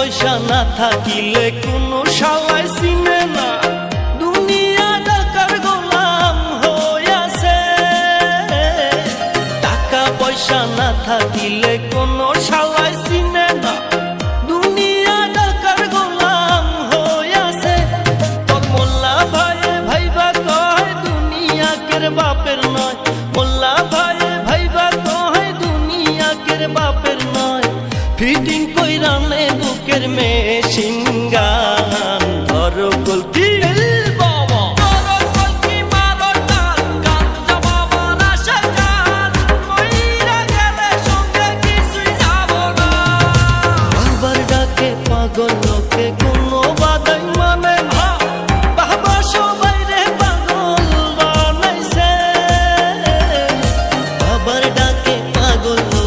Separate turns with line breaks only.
পয়সা না থাকিলে কোনো শালাই চিনে না, দুনিয়া টাকার গোলাম হইয়াছে। টাকা পয়সা না থাকিলে কোনো শালাই চিনে না, দুনিয়া টাকার গোলাম হইয়াছে। তোর মোল্লা ভাইয়ে ভাইবা কয় দুনিয়া কের বাপের নয়, মোল্লা ভাইয়ে ভাইবা কয় দুনিয়া কের বাপের নয়। ফিটিং কইরা নে বুকের মেশিন গান, ধরো